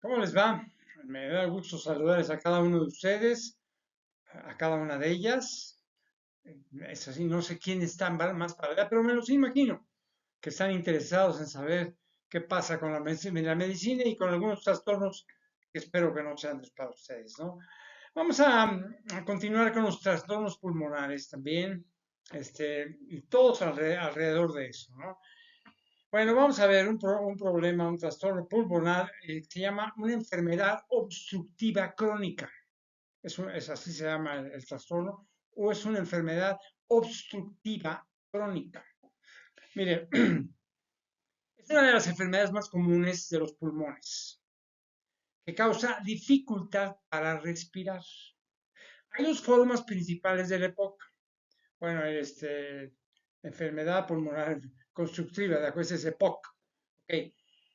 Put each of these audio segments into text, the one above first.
¿Cómo les va? Me da gusto saludarles a cada uno de ustedes, a cada una de ellas. Es así, no sé quién está más para allá, pero me los imagino que están interesados en saber qué pasa con la medicina y con algunos trastornos que espero que no sean para ustedes, ¿no? Vamos a continuar con los trastornos pulmonares también, y todos alrededor de eso, ¿no? Bueno, vamos a ver un problema, un trastorno pulmonar que se llama una enfermedad obstructiva crónica. Es así se llama el trastorno, o es una enfermedad obstructiva crónica. Mire, es una de las enfermedades más comunes de los pulmones, que causa dificultad para respirar. Hay dos formas principales de la EPOC. Bueno, enfermedad pulmonar constructiva, de acuerdo, es EPOC. Ok.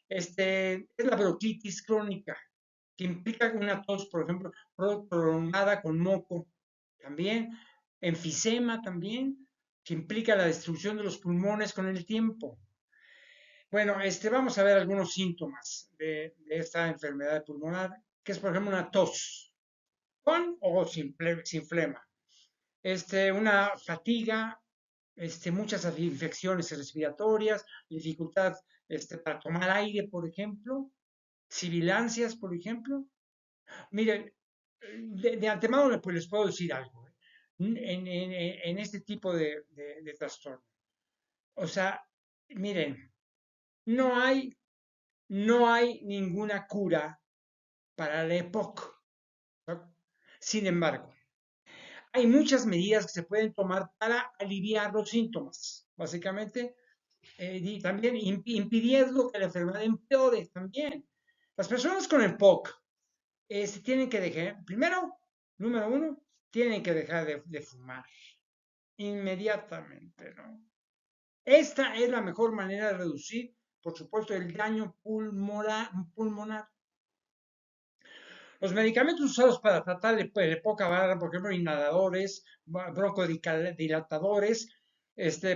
Es la bronquitis crónica, que implica una tos, por ejemplo, prolongada con moco. También, enfisema también, que implica la destrucción de los pulmones con el tiempo. Bueno, vamos a ver algunos síntomas de esta enfermedad pulmonar, que es, por ejemplo, una tos, con o sin flema. Una fatiga, muchas infecciones respiratorias, dificultad para tomar aire, por ejemplo, sibilancias, por ejemplo. Miren, de antemano pues les puedo decir algo, ¿eh? En este tipo de trastorno. O sea, miren, no hay, no hay ninguna cura para la EPOC, ¿no? Sin embargo, hay muchas medidas que se pueden tomar para aliviar los síntomas. Básicamente, y también impidiendo que la enfermedad empeore también. Las personas con EPOC tienen que dejar, primero, número uno, tienen que dejar de fumar inmediatamente, ¿no? Esta es la mejor manera de reducir, por supuesto, el daño pulmonar. Los medicamentos usados para tratar de poca barra, por ejemplo, inhaladores, broncodilatadores,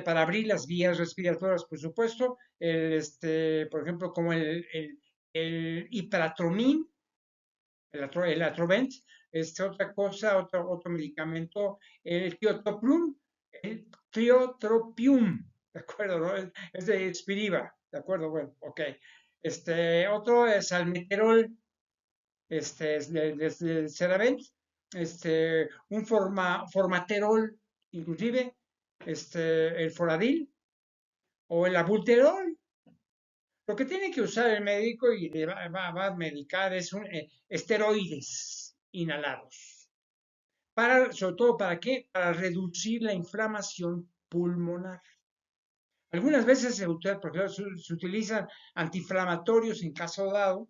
para abrir las vías respiratorias, por supuesto, por ejemplo, como el ipratromin, el Atrovent, otra cosa, otro medicamento, el triotropium, ¿de acuerdo? ¿No? Es de Spiriva, ¿de acuerdo? Bueno, ok. Otro es Almeterol, es de Ceravent, un formaterol, inclusive, el Foradil o el Abulterol. Lo que tiene que usar el médico y le va a medicar es esteroides inhalados. Sobre todo, ¿para qué? Para reducir la inflamación pulmonar. Algunas veces por ejemplo, se utilizan antiinflamatorios en caso dado,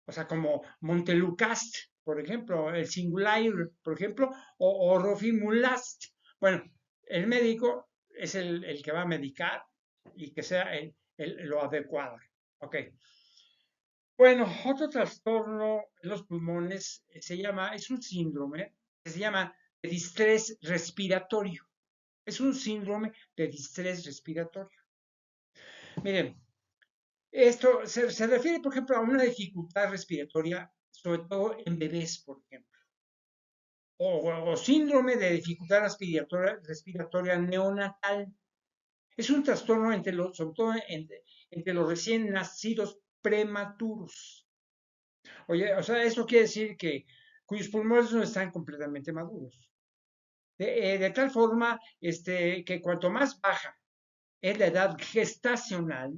o sea, como Montelukast, por ejemplo, el Singulair, por ejemplo, o Rofimulast. Bueno, el médico es el que va a medicar y que sea lo adecuado. Ok. Bueno, otro trastorno en los pulmones es un síndrome que se llama de distrés respiratorio. Es un síndrome de distrés respiratorio. Miren, esto se refiere, por ejemplo, a una dificultad respiratoria, sobre todo en bebés, por ejemplo, o síndrome de dificultad respiratoria neonatal. Es un trastorno sobre todo entre los recién nacidos prematuros. Oye, o sea, eso quiere decir que cuyos pulmones no están completamente maduros. De tal forma que cuanto más baja es la edad gestacional,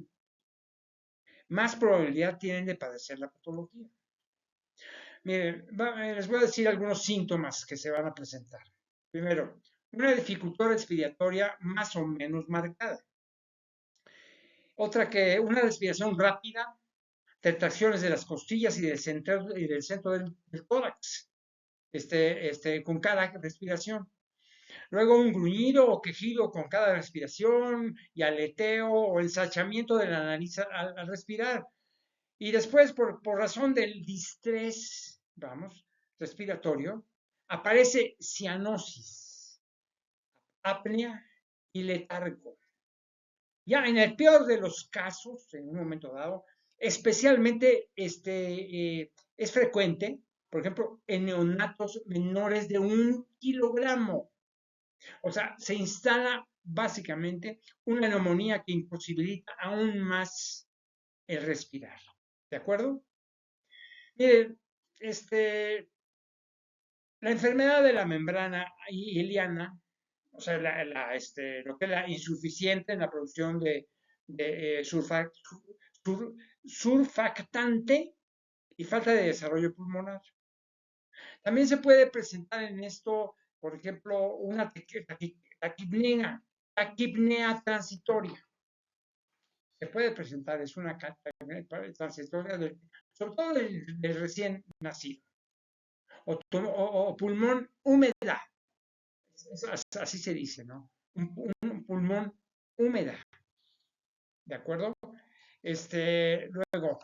más probabilidad tienen de padecer la patología. Miren, les voy a decir algunos síntomas que se van a presentar. Primero, una dificultad respiratoria más o menos marcada. Una respiración rápida, retracciones de las costillas y del centro del tórax, con cada respiración. Luego un gruñido o quejido con cada respiración y aleteo o ensachamiento de la nariz al respirar. Y después, por razón del distrés, vamos, respiratorio, aparece cianosis, apnea y letargo. Ya en el peor de los casos, en un momento dado, especialmente Es frecuente, por ejemplo, en neonatos menores de 1 kilogramo. O sea, se instala básicamente una neumonía que imposibilita aún más el respirar. ¿De acuerdo? Miren, la enfermedad de la membrana iliana, o sea, lo que es la insuficiente en la producción de surfactante y falta de desarrollo pulmonar. También se puede presentar en esto, por ejemplo, una taquipnea transitoria. Se puede presentar, es una taquipnea transitoria, sobre todo del recién nacido. O pulmón húmeda, así se dice, ¿no? Un pulmón húmeda, ¿de acuerdo? Luego,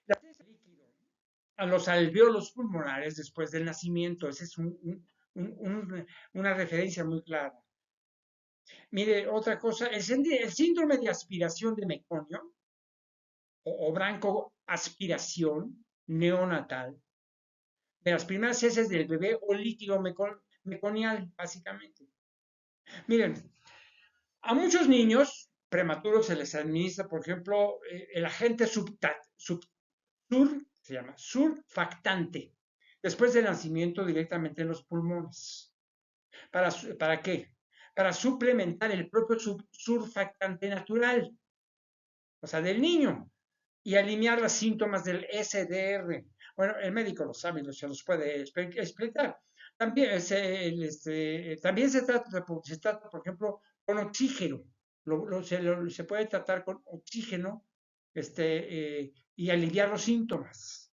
la líquido a los alvéolos pulmonares después del nacimiento, esa es una referencia muy clara. Mire, otra cosa, el síndrome de aspiración de meconio o brancoaspiración neonatal de las primeras heces del bebé o líquido meconial, básicamente. Miren, a muchos niños prematuros se les administra, por ejemplo, el agente se llama surfactante, después del nacimiento directamente en los pulmones. ¿Para qué? Para suplementar el propio surfactante natural, o sea, del niño, y alinear los síntomas del SDR. Bueno, el médico lo sabe, se los puede explicar. También también se trata, por ejemplo, con oxígeno. Se puede tratar con oxígeno y aliviar los síntomas.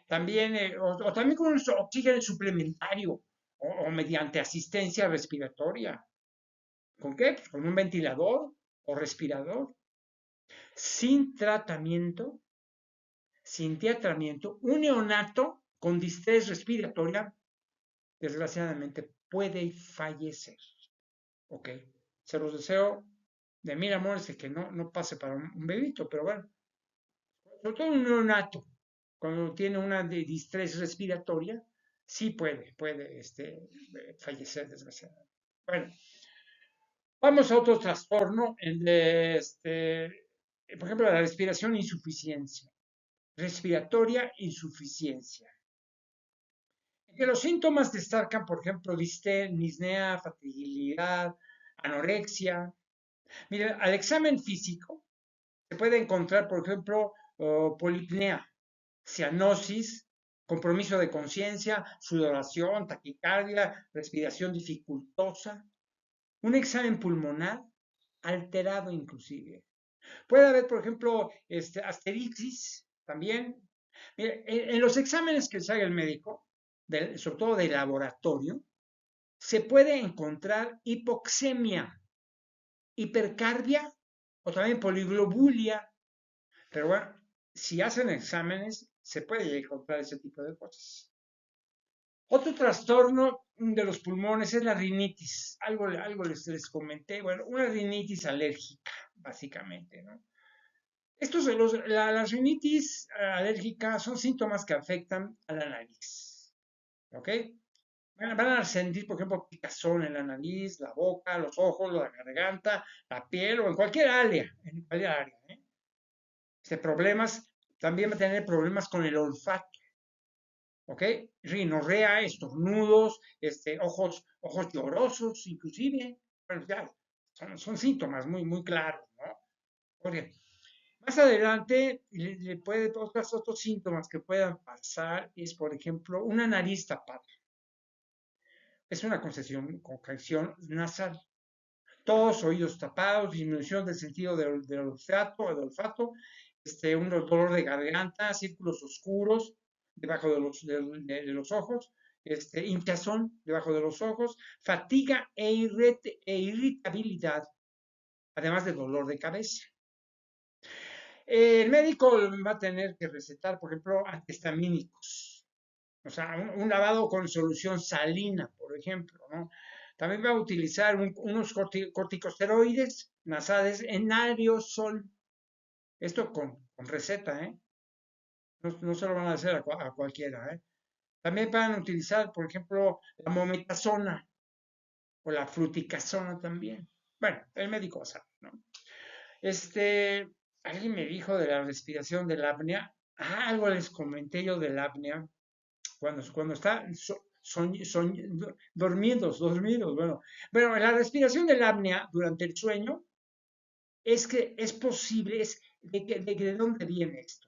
También, o también con un oxígeno suplementario o mediante asistencia respiratoria. ¿Con qué? Pues con un ventilador o respirador. Sin tratamiento, un neonato con distrés respiratoria, desgraciadamente, puede fallecer. ¿Ok? Se los deseo de mil amores que no pase para un bebito, pero bueno, sobre todo un neonato, cuando tiene una distrés respiratoria, sí puede fallecer, desgraciadamente. Bueno, vamos a otro trastorno, por ejemplo, la respiratoria insuficiencia. Que los síntomas destacan, por ejemplo, disnea, fatigilidad, anorexia. Mira, al examen físico se puede encontrar, por ejemplo, polipnea, cianosis, compromiso de conciencia, sudoración, taquicardia, respiración dificultosa, un examen pulmonar alterado inclusive. Puede haber, por ejemplo, asterixis también. Mira, en los exámenes que se haga el médico, sobre todo de laboratorio, se puede encontrar hipoxemia, hipercarbia o también poliglobulia. Pero bueno, si hacen exámenes, se puede encontrar ese tipo de cosas. Otro trastorno de los pulmones es la rinitis. Algo les comenté. Bueno, una rinitis alérgica, básicamente, ¿no? Las rinitis alérgicas son síntomas que afectan a la nariz. ¿Ok? Van a sentir, por ejemplo, picazón en la nariz, la boca, los ojos, la garganta, la piel o en cualquier área. ¿Eh? También va a tener problemas con el olfato. ¿Ok? Rinorrea, estornudos, ojos llorosos, inclusive. Bueno, ya, son síntomas muy claros, ¿no? Porque más adelante, otros síntomas que puedan pasar es, por ejemplo, una nariz tapada. Es una congestión nasal. Tos, oídos tapados, disminución del sentido del olfato, un dolor de garganta, círculos oscuros debajo de los ojos, hinchazón debajo de los ojos, fatiga e irritabilidad, además de dolor de cabeza. El médico va a tener que recetar, por ejemplo, antihistamínicos, o sea, un lavado con solución salina, por ejemplo, ¿no? También va a utilizar unos corticosteroides nasales en aerosol. Esto con receta, ¿eh? No, no se lo van a hacer a cualquiera, ¿eh? También van a utilizar, por ejemplo, la mometasona o la fruticasona también. Bueno, el médico sabe, ¿no? Alguien me dijo de la respiración del apnea. Algo les comenté yo del apnea. Cuando está dormidos, bueno. Bueno, la respiración del apnea durante el sueño es que es posible, ¿de dónde viene esto?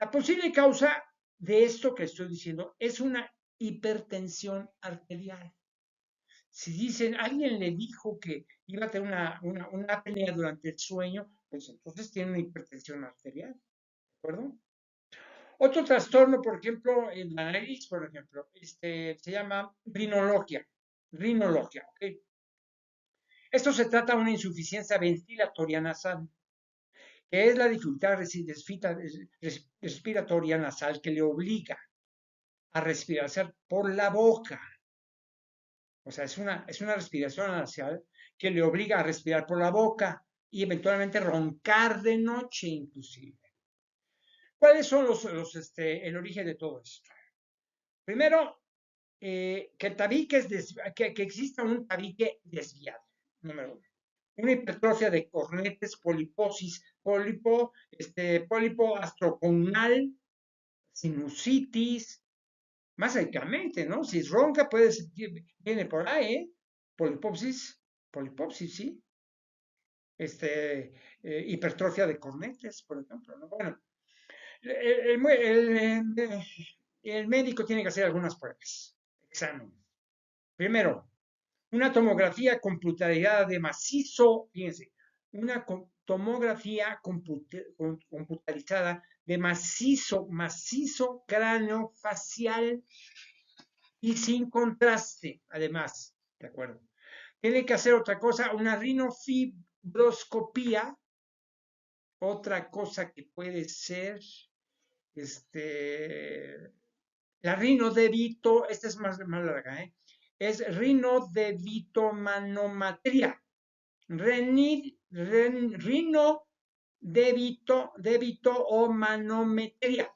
La posible causa de esto que estoy diciendo es una hipertensión arterial. Si dicen, alguien le dijo que iba a tener una apnea durante el sueño, pues entonces tiene una hipertensión arterial, ¿de acuerdo? Otro trastorno, por ejemplo, en la nariz, por ejemplo, se llama rinologia, ¿ok? Esto se trata de una insuficiencia ventilatoria nasal, que es la dificultad respiratoria nasal que le obliga a respirar por la boca. O sea, es una respiración nasal que le obliga a respirar por la boca y eventualmente roncar de noche inclusive. ¿Cuáles son el origen de todo esto? Primero, que el tabique que exista un tabique desviado, número uno. Una hipertrofia de cornetes, poliposis, pólipo astrocognal, sinusitis, más cercamente, ¿no? Si es ronca, viene por ahí, ¿eh? Polipopsis, sí. Hipertrofia de cornetes, por ejemplo, ¿no? Bueno, el médico tiene que hacer algunas pruebas, exámenes. Primero, una tomografía computarizada de macizo, fíjense, una tomografía computarizada de macizo cráneo facial y sin contraste, además, ¿de acuerdo? Tiene que hacer otra cosa, una rinofibroscopía, otra cosa que puede ser, la rinodebito, esta es más larga, ¿eh? Es rinodebitomanopatría. Rinodebito o manometría.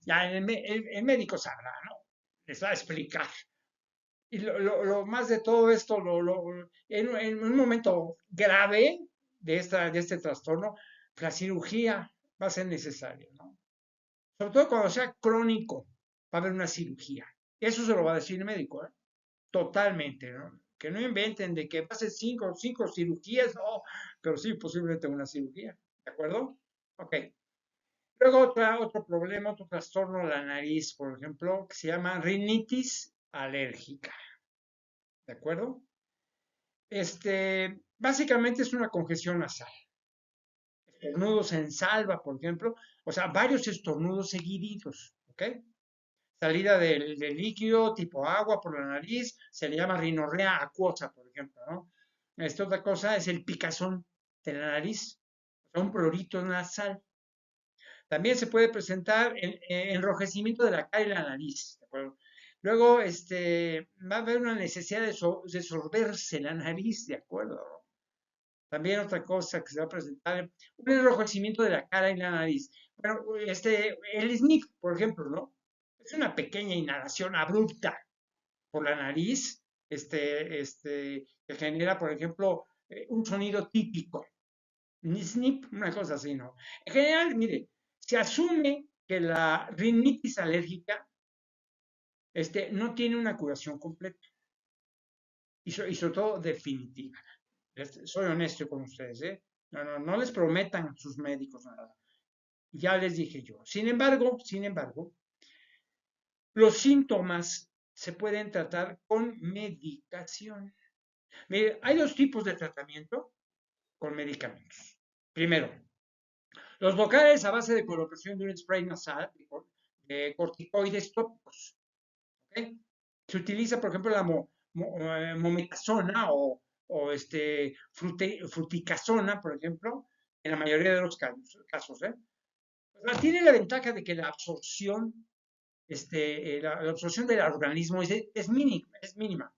Ya el médico sabrá, ¿no? Les va a explicar. Y lo más de todo esto, en un momento grave de este trastorno, la cirugía va a ser necesaria, ¿no? Sobre todo cuando sea crónico, va a haber una cirugía. Eso se lo va a decir el médico, ¿eh? Totalmente, ¿no? Que no inventen de que va a ser cinco cirugías, no, pero sí, posiblemente una cirugía, ¿de acuerdo? Ok. Luego otro problema, otro trastorno de la nariz, por ejemplo, que se llama rinitis alérgica, ¿de acuerdo? Básicamente es una congestión nasal. Estornudos en salva, por ejemplo, o sea, varios estornudos seguiditos, ¿ok? Salida del líquido tipo agua por la nariz, se le llama rinorrea acuosa, por ejemplo, ¿no? Esta otra cosa es el picazón de la nariz, o sea, un prurito nasal. También se puede presentar enrojecimiento de la cara y la nariz, ¿de acuerdo? Luego, va a haber una necesidad de sorberse la nariz, ¿de acuerdo? También otra cosa que se va a presentar, un enrojecimiento de la cara y la nariz. Bueno, el sniff, por ejemplo, ¿no? Es una pequeña inhalación abrupta por la nariz, que genera, por ejemplo, un sonido típico. Sniff, una cosa así, ¿no? En general, mire, se asume que la rinitis alérgica, no tiene una curación completa y sobre todo definitiva. Soy honesto con ustedes, ¿eh? No les prometan sus médicos nada. Ya les dije yo. Sin embargo, los síntomas se pueden tratar con medicación. Mire, hay dos tipos de tratamiento con medicamentos. Primero, los locales a base de colocación de un spray nasal de corticoides tópicos. ¿Okay? Se utiliza, por ejemplo, la mometasona o fruticasona, por ejemplo, en la mayoría de los casos. Pues, tiene la ventaja de que la absorción, la absorción del organismo es mínima,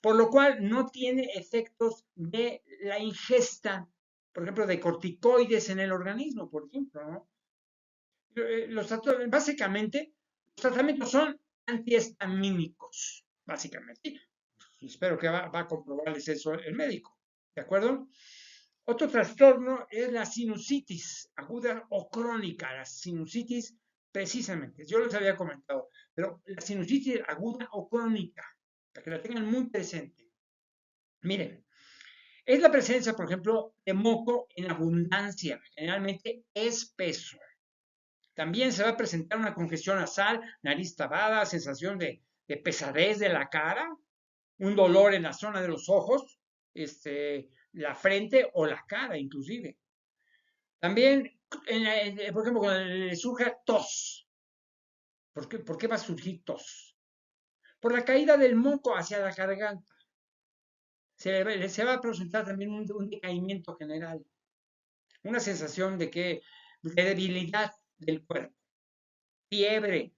por lo cual no tiene efectos de la ingesta, por ejemplo, de corticoides en el organismo, por ejemplo, ¿no? Básicamente, los tratamientos son antihistamínicos, básicamente. Y espero que va a comprobarles eso el médico, ¿de acuerdo? Otro trastorno es la sinusitis aguda o crónica. La sinusitis, precisamente, yo les había comentado, pero la sinusitis aguda o crónica, para que la tengan muy presente. Miren, es la presencia, por ejemplo, de moco en abundancia, generalmente espeso. También se va a presentar una congestión nasal, nariz tapada, sensación de pesadez de la cara, un dolor en la zona de los ojos, la frente o la cara inclusive. También, por ejemplo, cuando le surge tos. ¿Por qué va a surgir tos? Por la caída del moco hacia la garganta. Se va a presentar también un decaimiento general, una sensación de debilidad del cuerpo, fiebre,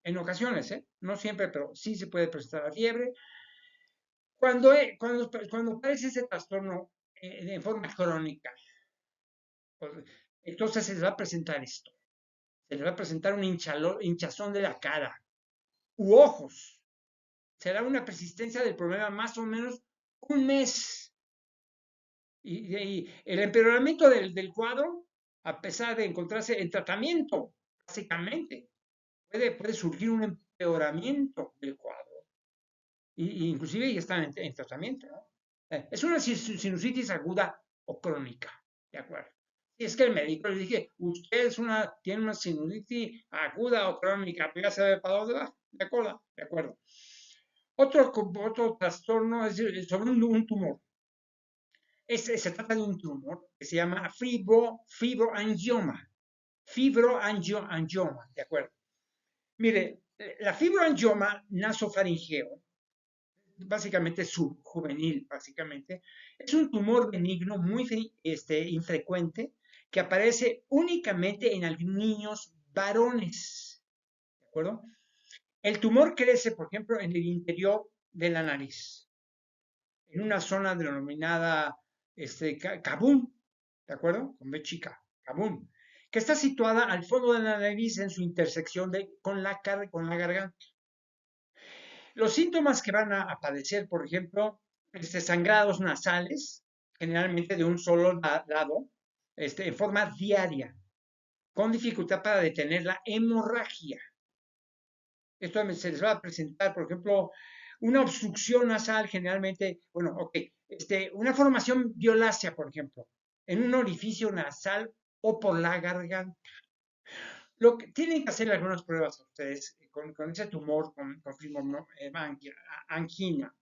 en ocasiones, no siempre, pero sí se puede presentar la fiebre. Cuando aparece ese trastorno en forma crónica, pues, entonces se les va a presentar esto. Se les va a presentar un hinchazón de la cara u ojos. Será una persistencia del problema más o menos un mes. Y el empeoramiento del cuadro, a pesar de encontrarse en tratamiento, básicamente, puede surgir un empeoramiento del cuadro. Inclusive ya están en tratamiento, ¿no? Es una sinusitis aguda o crónica, ¿de acuerdo? Y es que el médico le dije, usted tiene una sinusitis aguda o crónica, pero ya sabe para dónde va, ¿de acuerdo? De acuerdo. Otro trastorno es sobre un tumor. Se trata de un tumor que se llama fibroangioma. Fibroangioma, ¿de acuerdo? Mire, la fibroangioma nasofaringeo, básicamente subjuvenil, básicamente, es un tumor benigno muy infrecuente que aparece únicamente en niños varones, ¿de acuerdo? El tumor crece, por ejemplo, en el interior de la nariz, en una zona denominada Kabum, ¿de acuerdo? Con B chica, Kabum, que está situada al fondo de la nariz en su intersección con la garganta. Los síntomas que van a padecer, por ejemplo, sangrados nasales, generalmente de un solo lado, en forma diaria, con dificultad para detener la hemorragia. Esto se les va a presentar, por ejemplo, una obstrucción nasal, generalmente, bueno, ok, una formación violácea, por ejemplo, en un orificio nasal o por la garganta. Lo que tienen que hacer algunas pruebas ustedes con ese tumor, con angina,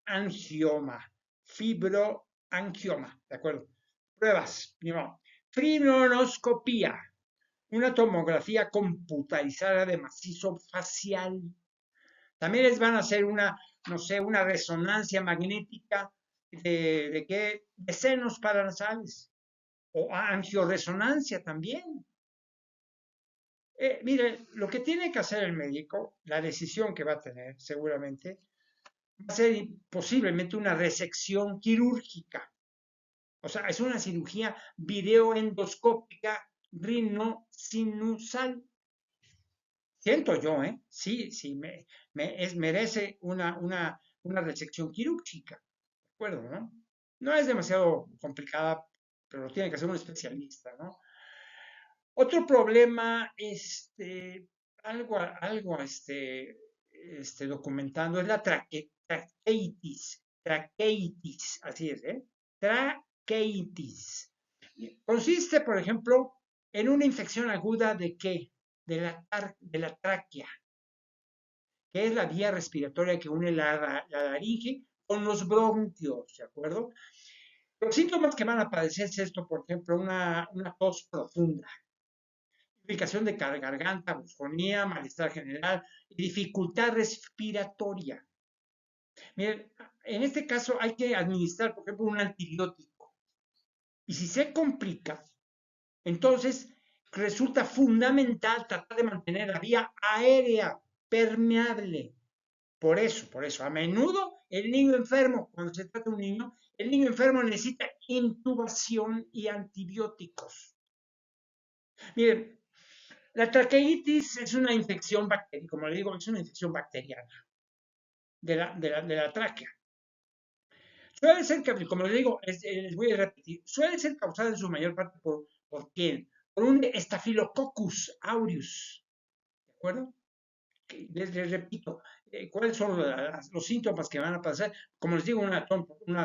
angioma, fibroangioma, ¿de acuerdo? Pruebas, primero, fibroscopía, una tomografía computarizada de macizo facial. También les van a hacer no sé, una resonancia magnética de senos paranasales o angioresonancia también. Mire, lo que tiene que hacer el médico, la decisión que va a tener seguramente, va a ser posiblemente una resección quirúrgica. O sea, es una cirugía videoendoscópica rinosinusal. Siento yo, ¿eh? Sí, sí, merece una resección quirúrgica. ¿De acuerdo, no? No es demasiado complicada, pero lo tiene que hacer un especialista, ¿no? Otro problema, documentando es la traqueitis, así es, ¿eh? Traqueitis. Consiste, por ejemplo, en una infección aguda ¿de qué? De la tráquea, que es la vía respiratoria que une la laringe con los bronquios, ¿de acuerdo? Los síntomas que van a padecer es esto, por ejemplo, una tos profunda, irritación de garganta, bufonía, malestar general y dificultad respiratoria. Miren, en este caso hay que administrar, por ejemplo, un antibiótico. Y si se complica, entonces resulta fundamental tratar de mantener la vía aérea permeable. Por eso, a menudo el niño enfermo, cuando se trata de un niño, el niño enfermo necesita intubación y antibióticos. Miren, La traqueitis es una infección bacteriana, como le digo, es una infección bacteriana de la tráquea. Suele ser, como les digo, les voy a repetir, suele ser causada en su mayor parte ¿por quién? Por un Staphylococcus aureus, ¿de acuerdo? Les repito, ¿cuáles son los síntomas que van a pasar? Como les digo, una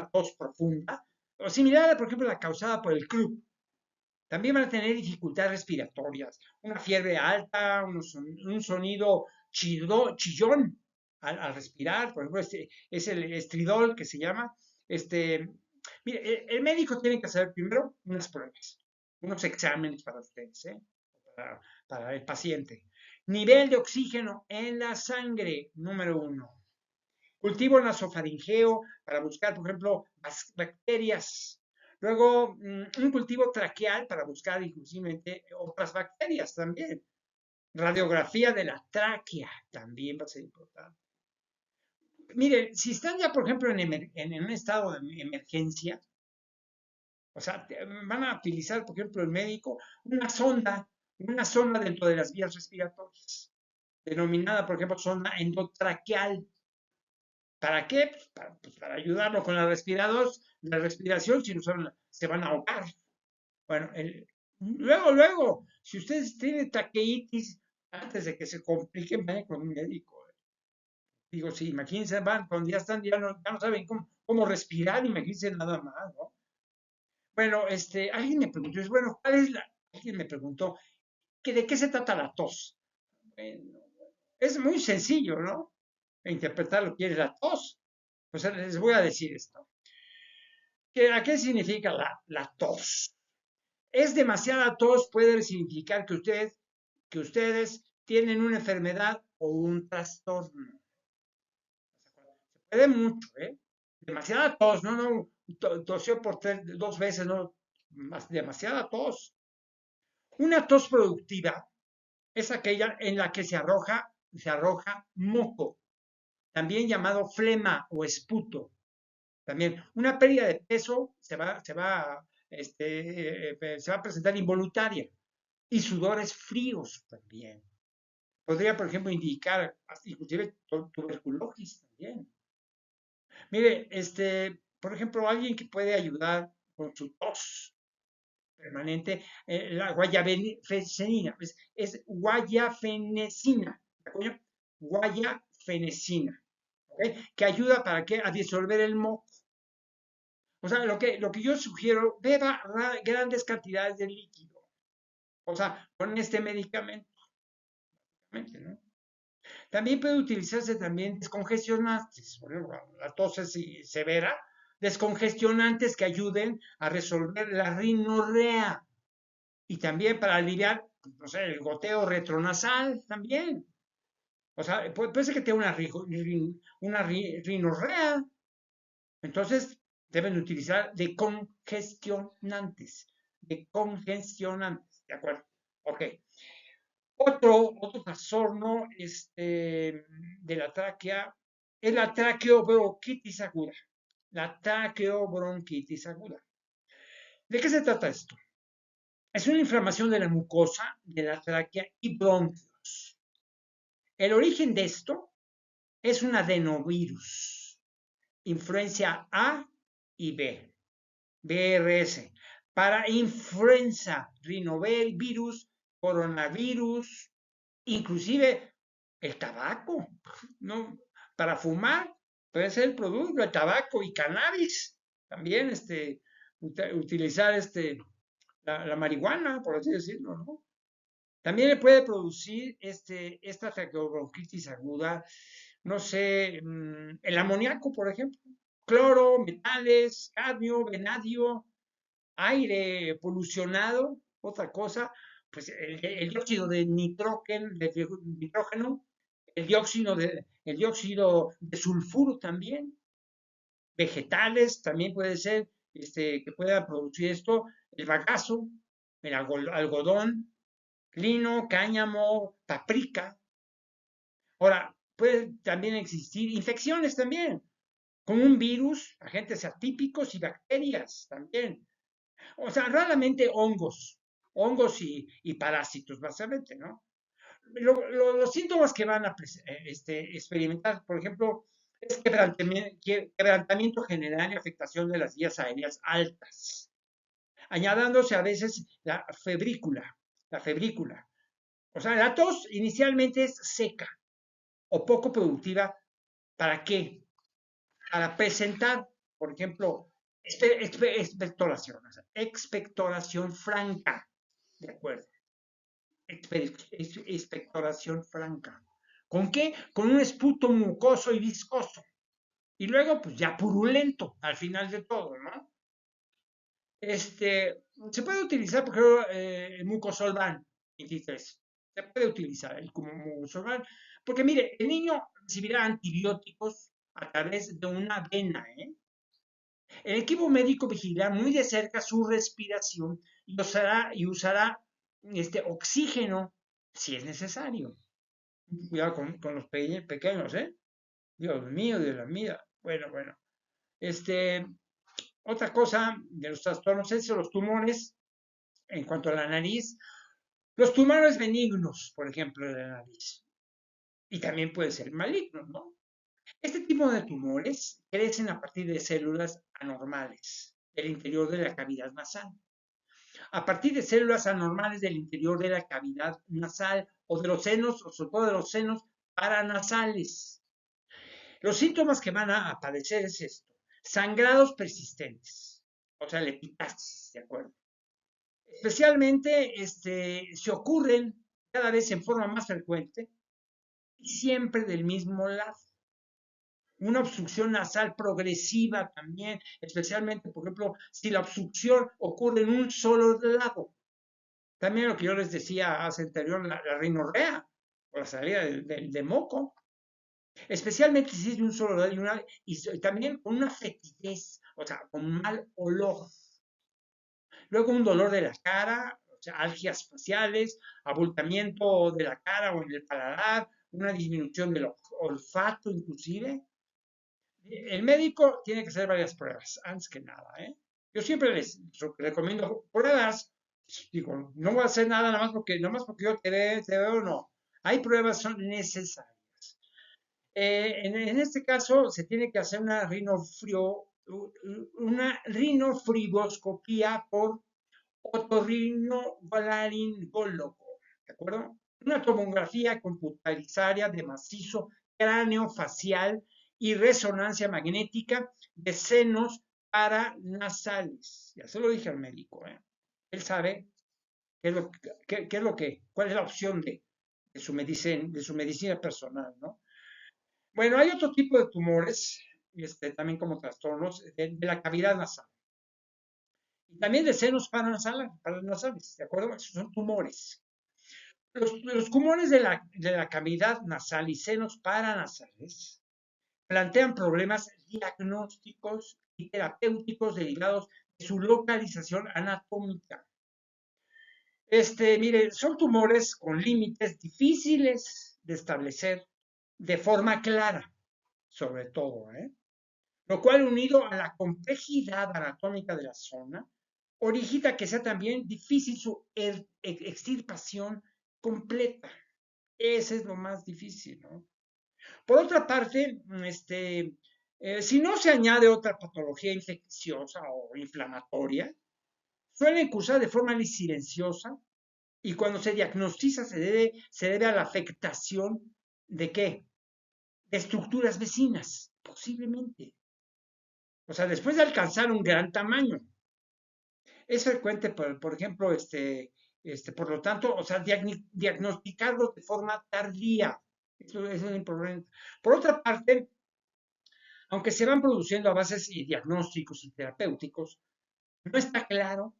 tos profunda, o similar, por ejemplo, la causada por el croup. También van a tener dificultades respiratorias, una fiebre alta, un sonido chillón al respirar, por ejemplo, es el estridol que se llama. Este, mire, el médico tiene que hacer primero unas pruebas, unos exámenes para ustedes, para el paciente. Nivel de oxígeno en la sangre, número 1. Cultivo nasofaringeo para buscar, por ejemplo, bacterias. Luego, un cultivo traqueal para buscar inclusive otras bacterias también. Radiografía de la tráquea también va a ser importante. Mire, si están ya, por ejemplo, en un estado de emergencia, o sea, van a utilizar, por ejemplo, el médico, una sonda dentro de las vías respiratorias, denominada, por ejemplo, sonda endotraqueal. ¿Para qué? Para ayudarlo con la respiración, si no se van a ahogar. Bueno, luego, si ustedes tienen taqueitis, antes de que se compliquen, vayan con un médico. Digo, sí, imagínense, van, cuando ya no saben cómo respirar, imagínense nada más, ¿no? Bueno, alguien me preguntó, bueno, alguien me preguntó, ¿de qué se trata la tos? Bueno, es muy sencillo, ¿no? Interpretar lo que es la tos. Pues les voy a decir esto. ¿A qué significa la tos? Es demasiada tos, puede significar que ustedes tienen una enfermedad o un trastorno. Se puede mucho, ¿eh? Demasiada tos, no, tosió por 2 veces, no, demasiada tos. Una tos productiva es aquella en la que se arroja moco, también llamado flema o esputo. También una pérdida de peso se va a presentar involuntaria y sudores fríos también. Podría, por ejemplo, indicar inclusive tuberculosis también. Mire, por ejemplo, alguien que puede ayudar con su tos permanente, la guayafenicina, es guayafenicina, ¿de acuerdo? Guayafenicina, ¿ok? Que ayuda para qué? A disolver el moco. O sea, lo que yo sugiero, beba grandes cantidades de líquido. O sea, con este medicamento, ¿no? También puede utilizarse también descongestionantes. Por ejemplo, la tos es severa, descongestionantes que ayuden a resolver la rinorrea. Y también para aliviar, no sé, el goteo retronasal también. O sea, puede ser que tenga una rinorrea. Entonces, deben utilizar decongestionantes, ¿de acuerdo? Ok. Otro trastorno de la tráquea es la traqueobronquitis aguda. La traqueobronquitis aguda. ¿De qué se trata esto? Es una inflamación de la mucosa de la tráquea y bronquios. El origen de esto es un adenovirus, influencia A y B, BRS, para influenza, rinovirus, coronavirus, inclusive el tabaco, ¿no? Para fumar puede ser el producto, el tabaco y cannabis, también utilizar la marihuana, por así decirlo, ¿no? También le puede producir esta traqueobronquitis aguda, no sé, el amoníaco, por ejemplo, cloro, metales, cadmio, venadio, aire polucionado, otra cosa, pues el dióxido de nitrógeno, el dióxido de sulfuro también, vegetales también puede ser que pueda producir esto, el bagazo, el algodón, lino, cáñamo, paprika. Ahora, puede también existir infecciones también, con un virus, agentes atípicos y bacterias también. O sea, raramente hongos. hongos y parásitos, básicamente, ¿no? Los síntomas que van a experimentar, por ejemplo, es quebrantamiento general y afectación de las vías aéreas altas, añadándose a veces la febrícula. O sea, la tos inicialmente es seca o poco productiva. ¿Para qué? Para presentar, por ejemplo, expectoración, o sea, expectoración franca, ¿de acuerdo? Expectoración franca. ¿Con qué? Con un esputo mucoso y viscoso. Y luego, pues ya purulento, al final de todo, ¿no? Se puede utilizar, por ejemplo, el mucosolvan 23. Se puede utilizar el como mucosolvan, porque mire, el niño recibirá antibióticos a través de una vena, ¿eh? El equipo médico vigilará muy de cerca su respiración y usará oxígeno si es necesario. Cuidado con los pequeños, ¿eh? Dios mío, de la vida. Bueno, bueno. Este, Otra cosa de los trastornos es los tumores en cuanto a la nariz. Los tumores benignos, por ejemplo, de la nariz. Y también puede ser malignos, ¿no? Este tipo de tumores crecen a partir de células anormales del interior de la cavidad nasal. A partir de células anormales del interior de la cavidad nasal o de los senos, o sobre todo de los senos paranasales. Los síntomas que van a aparecer es esto: sangrados persistentes, o sea, la epistaxis, ¿de acuerdo? Especialmente se ocurren cada vez en forma más frecuente y siempre del mismo lado. Una obstrucción nasal progresiva también, especialmente, por ejemplo, si la obstrucción ocurre en un solo lado. También lo que yo les decía hace anterior, la rinorrea, o la salida de moco, especialmente si es de un solo lado y también con una fetidez, o sea, con mal olor. Luego un dolor de la cara, o sea, algias faciales, abultamiento de la cara o en el paladar, una disminución del olfato inclusive. El médico tiene que hacer varias pruebas, antes que nada, ¿eh? Yo siempre les recomiendo pruebas. Digo, no voy a hacer nada más porque yo te veo, no. Hay pruebas, son necesarias. En este caso, se tiene que hacer una rinofriboscopía por otorrinolaringólogo, ¿de acuerdo? Una tomografía computarizada de macizo cráneo facial y resonancia magnética de senos paranasales. Ya se lo dije al médico, ¿eh? Él sabe cuál es la opción de su medicina personal, ¿no? Bueno, hay otro tipo de tumores, también como trastornos de la cavidad nasal. Y también de senos paranasales, ¿de acuerdo? Esos son tumores. Los tumores de la cavidad nasal y senos paranasales plantean problemas diagnósticos y terapéuticos derivados de su localización anatómica. Mire, son tumores con límites difíciles de establecer de forma clara, sobre todo, ¿eh? Lo cual, unido a la complejidad anatómica de la zona, origina que sea también difícil su extirpación completa. Ese es lo más difícil, ¿no? Por otra parte, si no se añade otra patología infecciosa o inflamatoria, suelen cursar de forma silenciosa y cuando se diagnostica se debe a la afectación de qué? De estructuras vecinas, posiblemente. O sea, después de alcanzar un gran tamaño. Es frecuente, por ejemplo, por lo tanto, o sea, diagnosticarlo de forma tardía. Eso es importante. Por otra parte, aunque se van produciendo avances y diagnósticos y terapéuticos, no está claro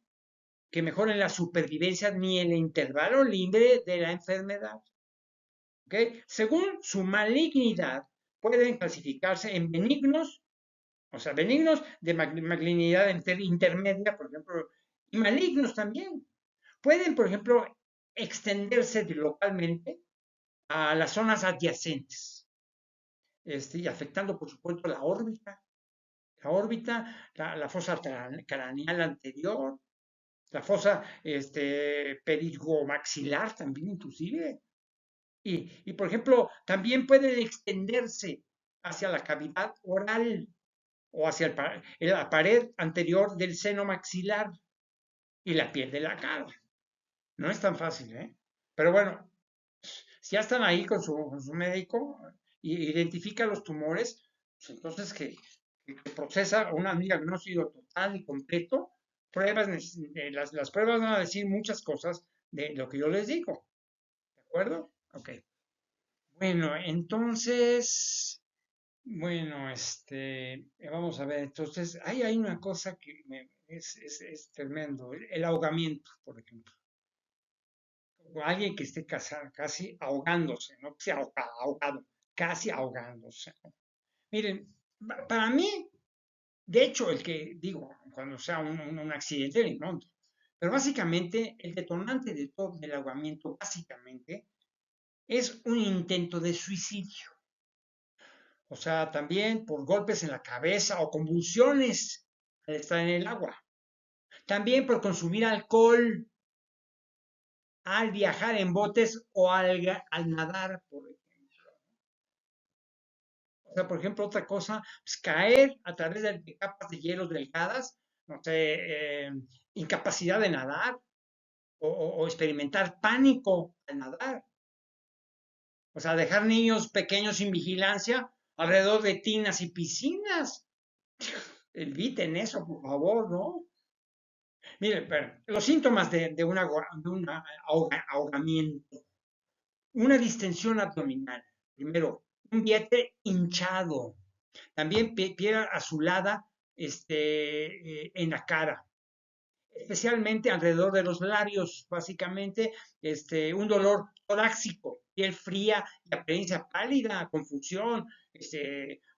que mejoren la supervivencia ni el intervalo libre de la enfermedad. ¿Okay? Según su malignidad, pueden clasificarse en benignos, o sea, benignos de malignidad intermedia, por ejemplo, y malignos también. Pueden, por ejemplo, extenderse localmente a las zonas adyacentes, y afectando, por supuesto, la órbita, la fosa craneal anterior, la fosa perigomaxilar también inclusive. Por ejemplo, también pueden extenderse hacia la cavidad oral o hacia la pared anterior del seno maxilar y la piel de la cara. No es tan fácil, ¿eh? Pero bueno, si ya están ahí con su médico y identifica los tumores, pues entonces que procesa un diagnóstico total y completo, pruebas, las pruebas van a decir muchas cosas de lo que yo les digo, ¿de acuerdo? Ok. Bueno, entonces, bueno, vamos a ver, entonces, hay una cosa que es tremendo, el ahogamiento, por ejemplo. O alguien que esté casi ahogándose, no que sea ahogado, casi ahogándose. Miren, para mí, de hecho, el que digo, cuando sea un accidente, ni pronto, pero básicamente el detonante de todo el ahogamiento, básicamente, es un intento de suicidio. O sea, también por golpes en la cabeza o convulsiones al estar en el agua. También por consumir alcohol al viajar en botes o al nadar, por ejemplo. O sea, por ejemplo, otra cosa, pues caer a través de capas de hielo delgadas, no sé, incapacidad de nadar o experimentar pánico al nadar. O sea, dejar niños pequeños sin vigilancia alrededor de tinas y piscinas. Eviten eso, por favor, ¿no? Mire, pero los síntomas de un ahogamiento. Una distensión abdominal. Primero, un vientre hinchado. También piel azulada en la cara, especialmente alrededor de los labios, básicamente, un dolor torácico, piel fría y apariencia pálida, confusión,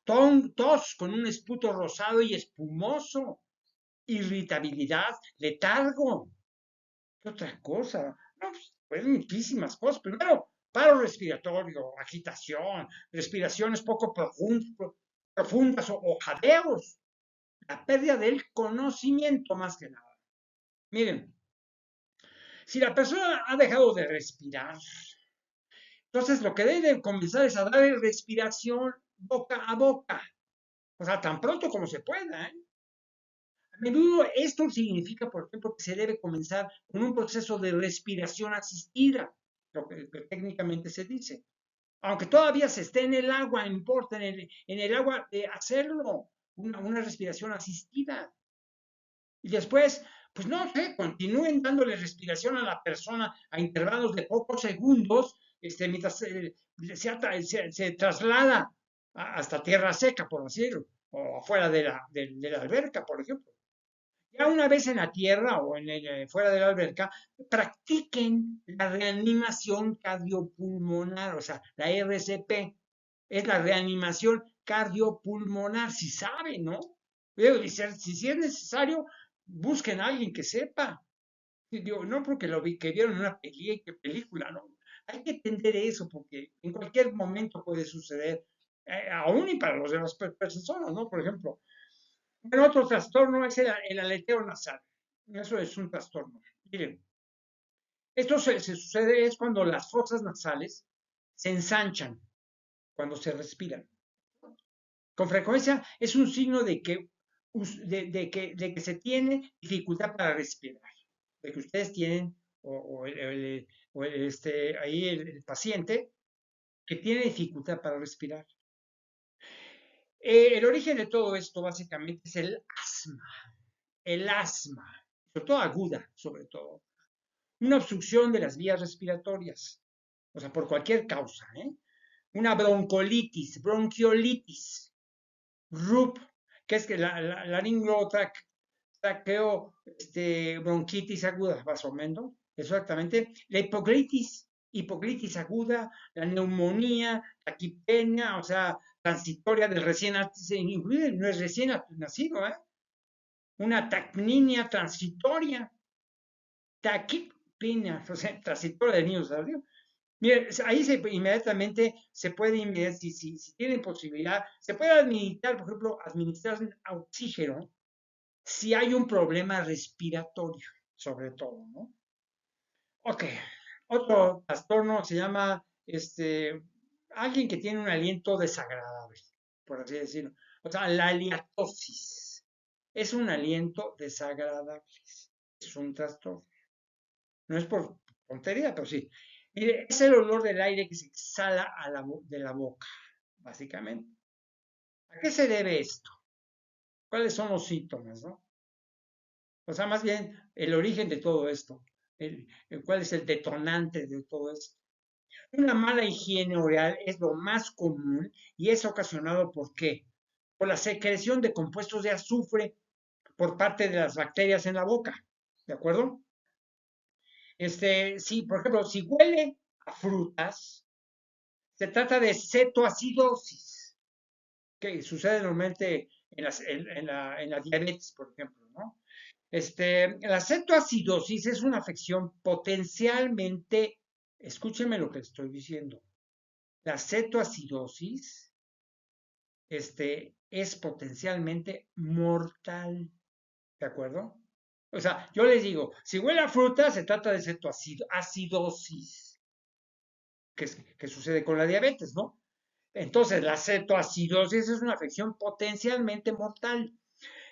tos con un esputo rosado y espumoso, irritabilidad, letargo. ¿Qué otra cosa? No, pues muchísimas cosas. Primero, paro respiratorio, agitación, respiraciones poco profundas o jadeos, la pérdida del conocimiento más que nada. Miren, si la persona ha dejado de respirar, entonces lo que debe comenzar es a darle respiración boca a boca, o sea, tan pronto como se pueda, ¿eh? A menudo esto significa, por ejemplo, que se debe comenzar con un proceso de respiración asistida, lo que técnicamente se dice. Aunque todavía se esté en el agua, no importa en el agua hacerlo, una respiración asistida. Y después, pues no sé, continúen dándole respiración a la persona a intervalos de pocos segundos, mientras se traslada hasta tierra seca, por decirlo, o afuera de la alberca, por ejemplo. Ya una vez en la tierra o fuera de la alberca, practiquen la reanimación cardiopulmonar, o sea, la RCP, es la reanimación cardiopulmonar, si saben, ¿no? Si es necesario, busquen a alguien que sepa. Digo, no porque que vieron una película, ¿no? Hay que entender eso porque en cualquier momento puede suceder, aún y para los demás personas, ¿no? Por ejemplo, el otro trastorno es el aleteo nasal. Eso es un trastorno. Miren, esto se sucede es cuando las fosas nasales se ensanchan cuando se respiran. Con frecuencia es un signo de que se tiene dificultad para respirar, de que ustedes tienen, ahí el paciente, que tiene dificultad para respirar. El origen de todo esto básicamente es el asma, sobre todo aguda, sobre todo. Una obstrucción de las vías respiratorias, o sea, por cualquier causa, ¿eh? Una bronquiolitis, RUP, que es que la laringotraqueo, bronquitis aguda, más o menos, exactamente, la hipoclitis aguda, la neumonía, la quipenia, o sea, transitoria del recién nacido, incluye no es recién nacido, ¿eh? Una tacninia transitoria, taquipenia, o sea, transitoria de niños, ¿sabes? Mire, ahí inmediatamente se puede, si tienen posibilidad, se puede administrar, por ejemplo, administrar oxígeno si hay un problema respiratorio. sobre todo, ¿no? Ok, otro trastorno se llama, alguien que tiene un aliento desagradable, por así decirlo. O sea, la haliatosis es un aliento desagradable, es un trastorno. No es por tontería, pero sí. Mire, es el olor del aire que se exhala de la boca, básicamente. ¿A qué se debe esto? ¿Cuáles son los síntomas, no? O sea, más bien el origen de todo esto. ¿Cuál es el detonante de todo esto? Una mala higiene oral es lo más común y es ocasionado ¿por qué? Por la secreción de compuestos de azufre por parte de las bacterias en la boca. ¿De acuerdo? Si, por ejemplo, si huele a frutas, se trata de cetoacidosis, que sucede normalmente en la diabetes, por ejemplo, ¿no? La cetoacidosis es una afección potencialmente, escúcheme lo que estoy diciendo, la cetoacidosis es potencialmente mortal, ¿de acuerdo? O sea, yo les digo, si huele a fruta, se trata de cetoacidosis, que sucede con la diabetes, ¿no? Entonces, la cetoacidosis es una afección potencialmente mortal.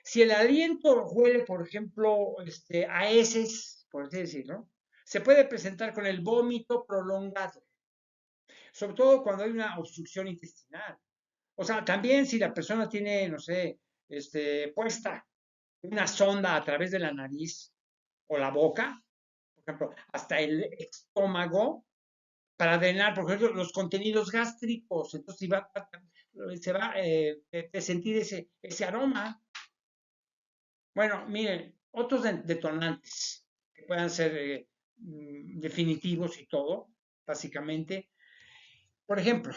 Si el aliento huele, por ejemplo, a heces, por así decirlo, se puede presentar con el vómito prolongado, sobre todo cuando hay una obstrucción intestinal. O sea, también si la persona tiene, no sé, puesta una sonda a través de la nariz o la boca, por ejemplo, hasta el estómago, para drenar, por ejemplo, los contenidos gástricos. Entonces se va a sentir ese aroma. Bueno, miren, otros detonantes que puedan ser definitivos y todo, básicamente. Por ejemplo,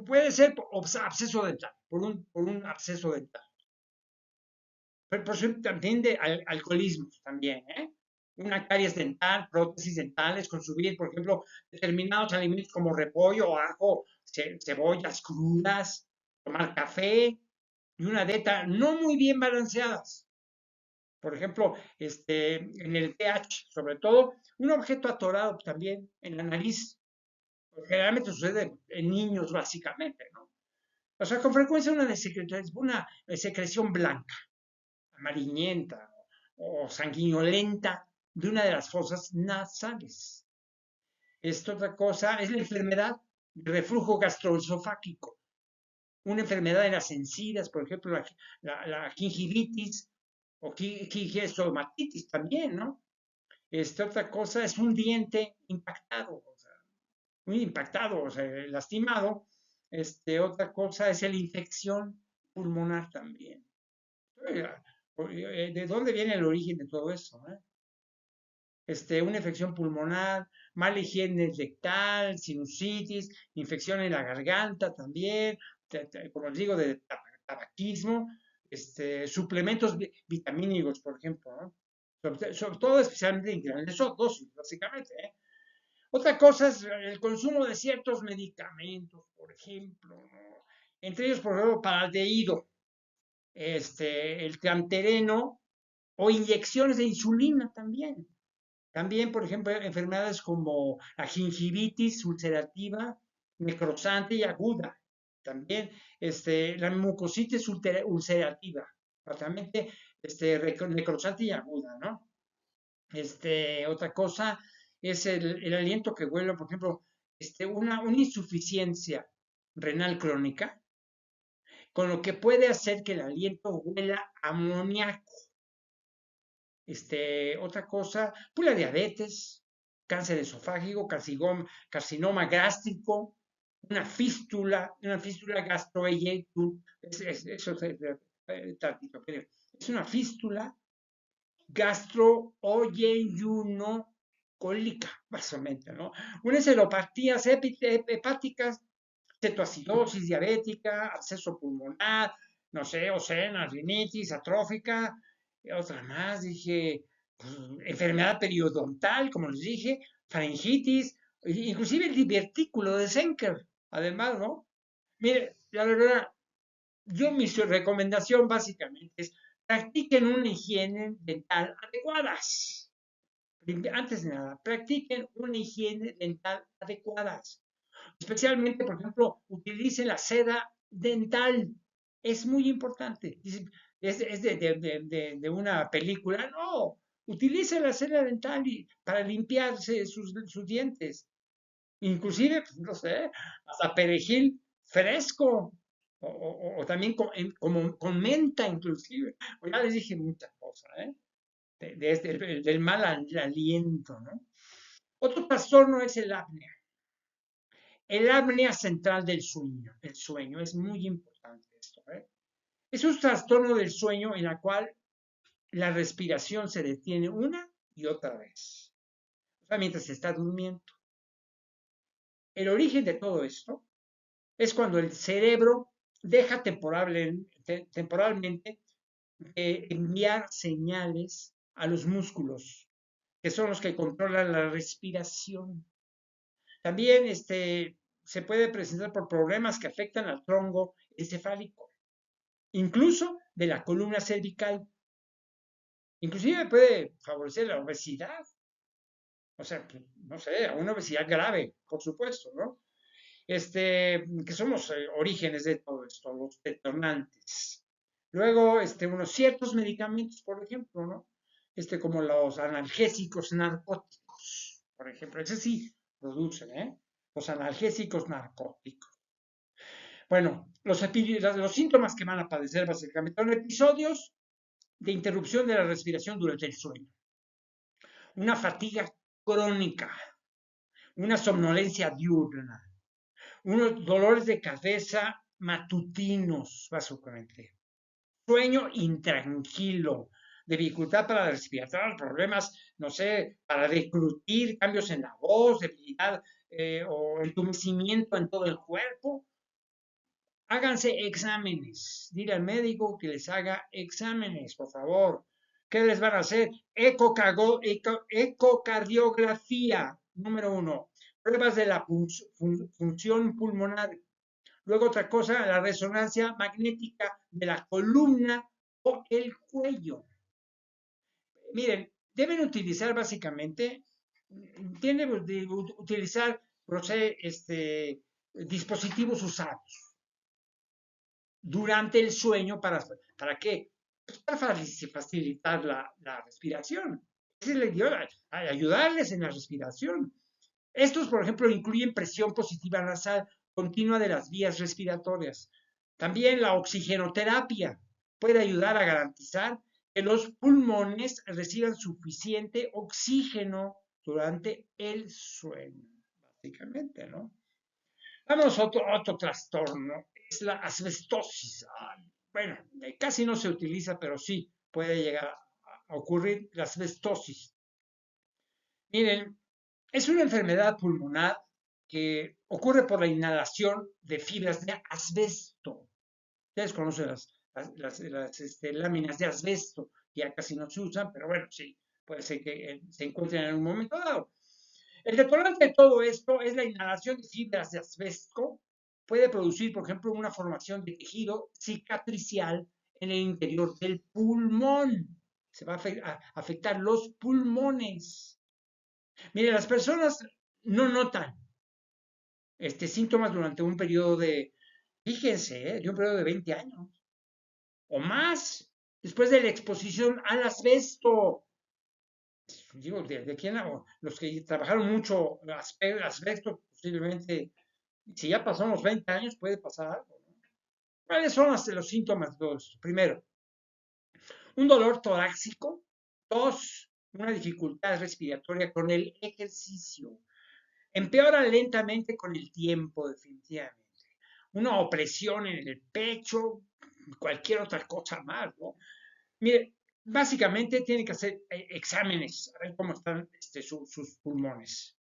puede ser absceso dental, por un absceso dental. Pero por supuesto, también de alcoholismos también, ¿eh? Una caries dental, prótesis dentales, consumir, por ejemplo, determinados alimentos como repollo, ajo, cebollas crudas, tomar café y una dieta no muy bien balanceadas. Por ejemplo, en el pH, sobre todo, un objeto atorado también en la nariz. Generalmente sucede en niños, básicamente, ¿no? O sea, con frecuencia una secreción blanca, amarillenta o sanguinolenta de una de las fosas nasales. Esta otra cosa es la enfermedad de reflujo gastroesofágico, una enfermedad de las encías, por ejemplo, la gingivitis o gingivitis también, ¿no? Esta otra cosa es un diente impactado, o sea, muy impactado, o sea, lastimado. Otra cosa es la infección pulmonar también. ¿De dónde viene el origen de todo eso? Una infección pulmonar, mala higiene rectal, sinusitis, infección en la garganta también, como les digo, de tabaquismo, suplementos vitamínicos, por ejemplo, ¿no? Sobre todo especialmente en grandes dosis, básicamente, ¿eh? Otra cosa es el consumo de ciertos medicamentos, por ejemplo, ¿no? Entre ellos, por ejemplo, para el dehído, el cantereno o inyecciones de insulina también. También, por ejemplo, enfermedades como la gingivitis ulcerativa, necrosante y aguda. También la mucositis ulcerativa, básicamente necrosante y aguda, ¿no? Otra cosa es el aliento que huele, por ejemplo, una insuficiencia renal crónica, con lo que puede hacer que el aliento huela a amoníaco. Otra cosa, pues la diabetes, cáncer esofágico, carcinoma gástrico, una fístula gastroesofágica, es una fístula gastroenterocólica, básicamente, ¿no? Unas celopatías hepáticas, cetoacidosis diabética, absceso pulmonar, no sé, ocenas, rinitis atrófica, otra más, dije, pues, enfermedad periodontal, como les dije, faringitis, inclusive el divertículo de Senker, además, ¿no? Mire, la verdad, mi recomendación básicamente es practiquen una higiene dental adecuadas. Antes de nada, practiquen una higiene dental adecuadas. Especialmente, por ejemplo, utilicen la seda dental. Es muy importante. Es de una película. No, utilice la seda dental para limpiarse sus dientes. Inclusive, pues, no sé, hasta perejil fresco. O también como con menta, inclusive. Pues ya les dije muchas cosas, ¿eh? Del mal aliento, ¿no? Otro trastorno es el apnea. El apnea central del sueño. El sueño es muy importante esto, ¿eh? Es un trastorno del sueño en la cual la respiración se detiene una y otra vez. O sea, mientras se está durmiendo. El origen de todo esto es cuando el cerebro deja temporalmente de enviar señales a los músculos, que son los que controlan la respiración. También se puede presentar por problemas que afectan al tronco encefálico, incluso de la columna cervical. Inclusive puede favorecer la obesidad, o sea, no sé, a una obesidad grave, por supuesto, ¿no? Que somos orígenes de todo esto, los detonantes. Luego, unos ciertos medicamentos, por ejemplo, ¿no? Como los analgésicos narcóticos, por ejemplo, ese sí producen, ¿eh? Los analgésicos narcóticos. Bueno, los síntomas que van a padecer básicamente son episodios de interrupción de la respiración durante el sueño, una fatiga crónica, una somnolencia diurna, unos dolores de cabeza matutinos, básicamente, sueño intranquilo, dificultad para respirar, problemas, no sé, para deglutir, cambios en la voz, debilidad o entumecimiento en todo el cuerpo. Háganse exámenes. Dile al médico que les haga exámenes, por favor. ¿Qué les van a hacer? Ecocardiografía, número 1. Pruebas de la función pulmonar. Luego otra cosa, la resonancia magnética de la columna o el cuello. Miren, deben utilizar básicamente, tienen que utilizar dispositivos usados durante el sueño. ¿Para qué? Pues para facilitar la respiración. Esa es la idea, ayudarles en la respiración. Estos, por ejemplo, incluyen presión positiva nasal continua de las vías respiratorias. También la oxigenoterapia puede ayudar a garantizar que los pulmones reciban suficiente oxígeno durante el sueño, básicamente, ¿no? Vamos a otro trastorno, es la asbestosis. Bueno, casi no se utiliza, pero sí puede llegar a ocurrir la asbestosis. Miren, es una enfermedad pulmonar que ocurre por la inhalación de fibras de asbesto. Ustedes conocen las láminas de asbesto, que ya casi no se usan, pero bueno, sí, puede ser que se encuentren en un momento dado. El detonante de todo esto es la inhalación de fibras de asbesto. Puede producir, por ejemplo, una formación de tejido cicatricial en el interior del pulmón. Se va a afectar los pulmones. Mire, las personas no notan síntomas durante un periodo fíjense, de un periodo de 20 años o más, después de la exposición al asbesto. Digo, de quién, los que trabajaron mucho asbesto, posiblemente, si ya pasamos 20 años, puede pasar algo, ¿no? ¿Cuáles son los síntomas de todo esto? Primero, un dolor torácico, tos, una dificultad respiratoria con el ejercicio. Empeora lentamente con el tiempo, definitivamente. Una opresión en el pecho, cualquier otra cosa más, ¿no? Mire, básicamente tiene que hacer exámenes, a ver cómo están sus pulmones.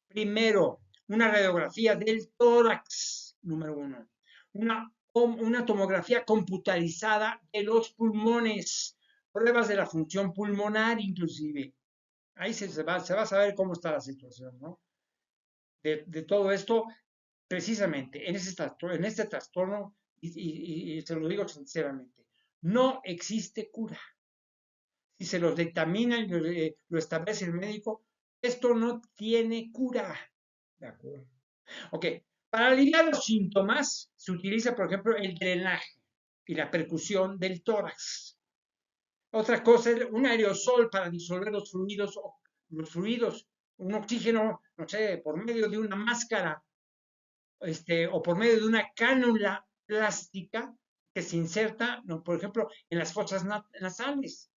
Primero, una radiografía del tórax, número 1. Una tomografía computarizada de los pulmones, pruebas de la función pulmonar inclusive. Ahí se va a saber cómo está la situación, ¿no? De todo esto, precisamente en este trastorno, y se lo digo sinceramente, No existe cura. Si se los dictamina y lo establece el médico, esto no tiene cura. ¿De acuerdo? Ok, para aliviar los síntomas se utiliza, por ejemplo, el drenaje y la percusión del tórax. Otra cosa es un aerosol para disolver los fluidos, un oxígeno, no sé, por medio de una máscara, o por medio de una cánula plástica que se inserta, no, por ejemplo, en las fosas nasales.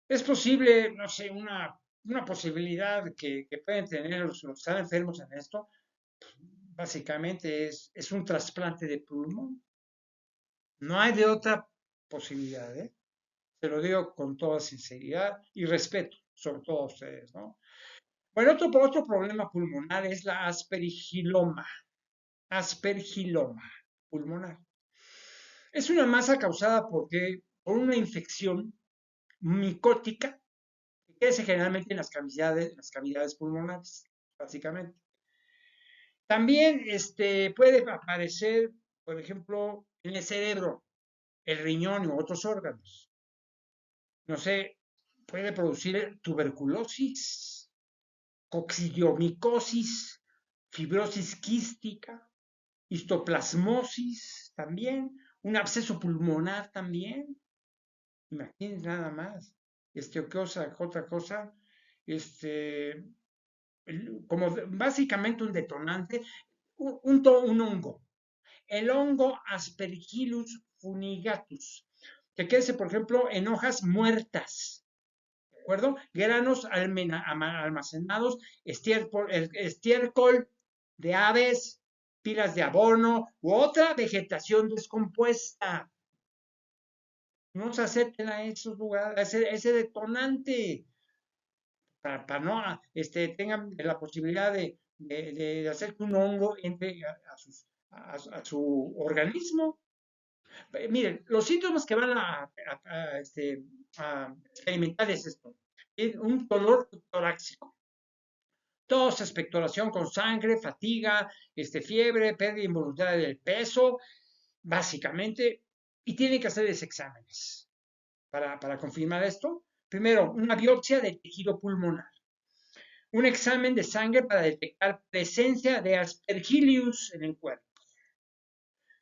Es posible, no sé, una posibilidad que pueden tener los que están enfermos en esto, básicamente es un trasplante de pulmón. No hay de otra posibilidad, ¿eh? Te lo digo con toda sinceridad y respeto, sobre todo a ustedes, ¿no? Bueno, otro problema pulmonar es la aspergiloma pulmonar. Es una masa causada por una infección micótica que crece generalmente en las cavidades pulmonares, básicamente. También puede aparecer, por ejemplo, en el cerebro, el riñón u otros órganos. No sé, puede producir tuberculosis, coccidiomicosis, fibrosis quística, histoplasmosis también, un absceso pulmonar también. Imagínense nada más. Otra cosa, este, como básicamente un detonante, un hongo. El hongo Aspergillus fumigatus, que crece, por ejemplo, en hojas muertas, ¿de acuerdo? Granos almacenados, estiércol de aves, pilas de abono u otra vegetación descompuesta. No se acerquen a esos lugares, ese detonante, para no tengan la posibilidad de hacer que un hongo entre a su organismo. Miren, los síntomas que van a experimentar es esto: un dolor torácico, tos, expectoración con sangre, fatiga, fiebre, pérdida involuntaria del peso, básicamente, y tienen que hacerles exámenes para confirmar esto. Primero, una biopsia del tejido pulmonar, un examen de sangre para detectar presencia de Aspergillus en el cuerpo.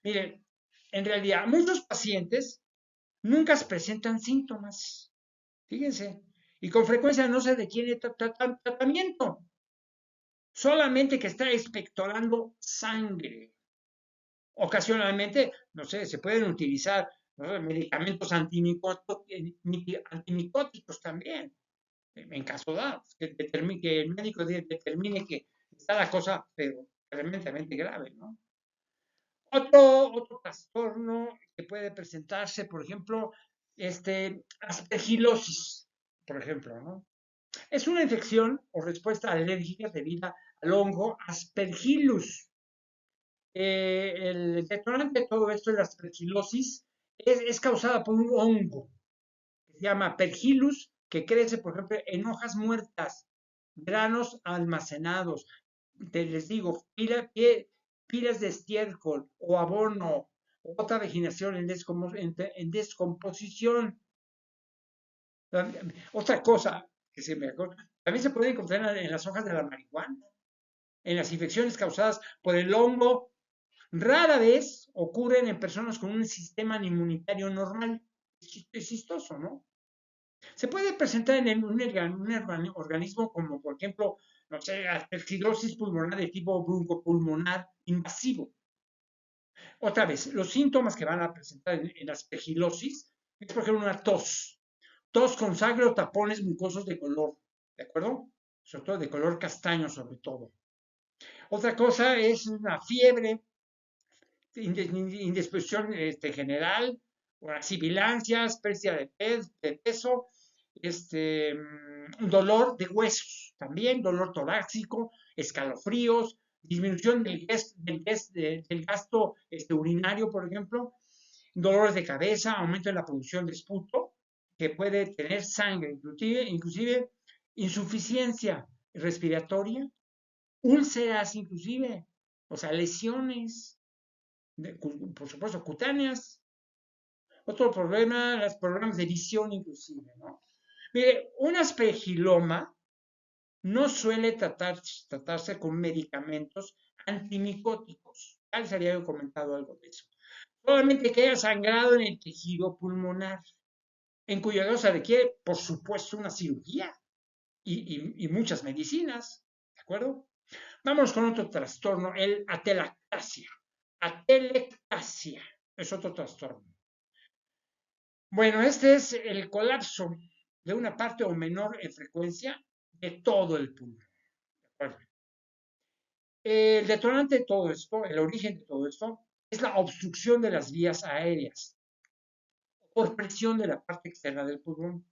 Miren, en realidad, muchos pacientes nunca presentan síntomas, fíjense, y con frecuencia no se requiere tratamiento, solamente que está expectorando sangre. Ocasionalmente, no sé, se pueden utilizar, no sé, medicamentos antimicóticos también, en caso dado, que el médico determine que está la cosa, pero tremendamente grave, ¿no? Otro trastorno que puede presentarse, por ejemplo, aspergilosis, por ejemplo, ¿no? Es una infección o respuesta alérgica debida al hongo Aspergillus. El detonante de todo esto, la aspergilosis, es causada por un hongo que se llama Aspergillus, que crece, por ejemplo, en hojas muertas, granos almacenados. Les digo, pilas de estiércol o abono, otra vegetación en descomposición. Otra cosa que se me acuerda, también se puede encontrar en las hojas de la marihuana, en las infecciones causadas por el hongo. Rara vez ocurren en personas con un sistema inmunitario normal. Es chistoso, ¿no? Se puede presentar en un organismo como, por ejemplo, no sé, aspergilosis pulmonar de tipo broncopulmonar invasivo. Otra vez, los síntomas que van a presentar en aspergilosis es, por ejemplo, una tos con sangre o tapones mucosos de color, ¿de acuerdo? Sobre todo de color castaño, sobre todo. Otra cosa es una fiebre, indisposición general, sibilancias, pérdida de peso, un dolor de huesos, también dolor torácico, escalofríos, disminución del gasto urinario, por ejemplo, dolores de cabeza, aumento en la producción de esputo, que puede tener sangre, inclusive insuficiencia respiratoria, úlceras inclusive, o sea, lesiones, por supuesto, cutáneas, Otro problema, los problemas de visión inclusive, ¿no? Mire, un aspergiloma no suele tratarse con medicamentos antimicóticos. Ya les había comentado algo de eso. Solamente queda sangrado en el tejido pulmonar, en cuyo caso se requiere, por supuesto, una cirugía y muchas medicinas, ¿de acuerdo? Vamos con otro trastorno, el atelectasia. Atelectasia es otro trastorno. Bueno, este es el colapso de una parte o menor en frecuencia de todo el pulmón. Bueno, el detonante de todo esto, el origen de todo esto, es la obstrucción de las vías aéreas por presión de la parte externa del pulmón.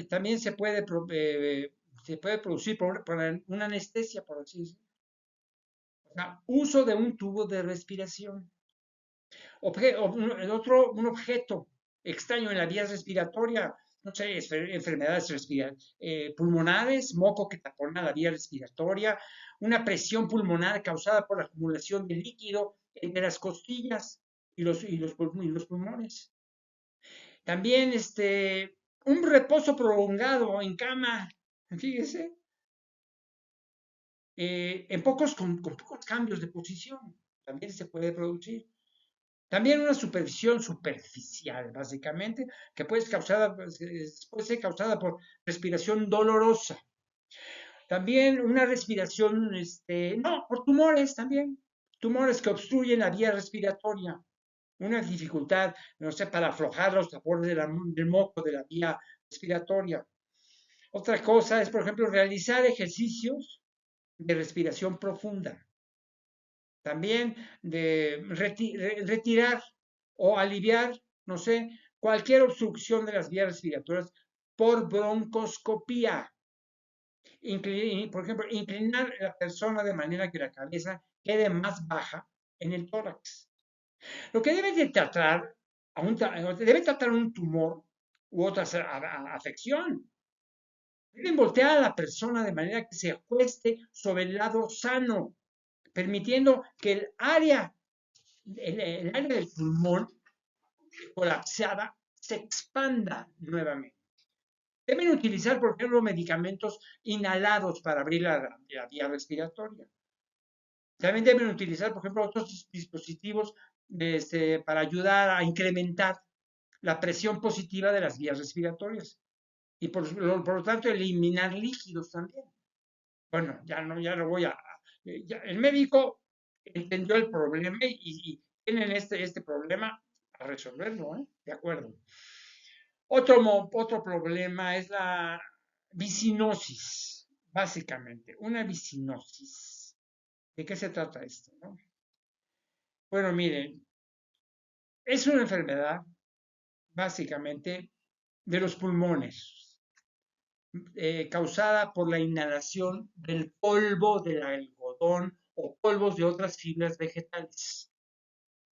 También se puede producir por una anestesia, por así decirlo. O sea, uso de un tubo de respiración. Un objeto extraño en la vía respiratoria, no sé, enfermedades pulmonares, moco que tapona la vía respiratoria, una presión pulmonar causada por la acumulación de líquido entre las costillas y los pulmones. También un reposo prolongado en cama, fíjese, con pocos cambios de posición, también se puede producir. También una supervisión superficial, básicamente, que puede ser causada por respiración dolorosa. También una respiración, no, por tumores también. Tumores que obstruyen la vía respiratoria. Una dificultad, no sé, para aflojar los tapones del moco de la vía respiratoria. Otra cosa es, por ejemplo, realizar ejercicios de respiración profunda. También de retirar o aliviar, no sé, cualquier obstrucción de las vías respiratorias por broncoscopía. Por ejemplo, inclinar a la persona de manera que la cabeza quede más baja en el tórax. Lo que debe tratar un tumor u otra afección. Deben voltear a la persona de manera que se acueste sobre el lado sano, permitiendo que el área del pulmón colapsada se expanda nuevamente. Deben utilizar, por ejemplo, medicamentos inhalados para abrir la vía respiratoria. También deben utilizar, por ejemplo, otros dispositivos para ayudar a incrementar la presión positiva de las vías respiratorias y por lo tanto eliminar líquidos también. Bueno, ya no voy a... el médico entendió el problema y tienen este problema a resolverlo, ¿eh? De acuerdo. Otro problema es la visinosis, básicamente, una visinosis. ¿De qué se trata esto, no? Bueno, miren, es una enfermedad básicamente de los pulmones, causada por la inhalación del polvo del algodón o polvos de otras fibras vegetales,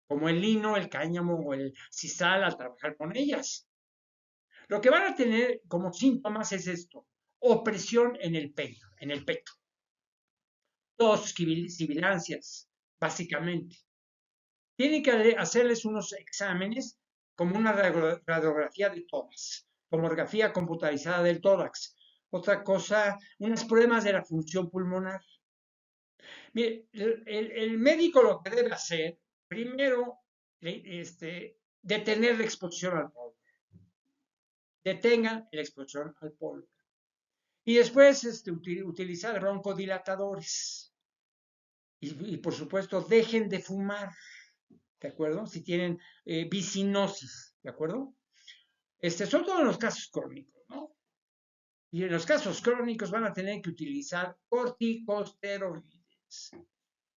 como el lino, el cáñamo o el sisal al trabajar con ellas. Lo que van a tener como síntomas es esto: opresión en el pecho, tos, sibilancias, básicamente. Tienen que hacerles unos exámenes como una radiografía de tórax, tomografía computarizada del tórax. Otra cosa, unas pruebas de la función pulmonar. Mire, el médico lo que debe hacer, primero, detener la exposición al polvo. Detengan la exposición al polvo. Y después utilizar broncodilatadores. Y por supuesto, dejen de fumar, ¿de acuerdo? Si tienen visinosis, ¿de acuerdo? Son todos los casos crónicos, ¿no? Y en los casos crónicos van a tener que utilizar corticosteroides.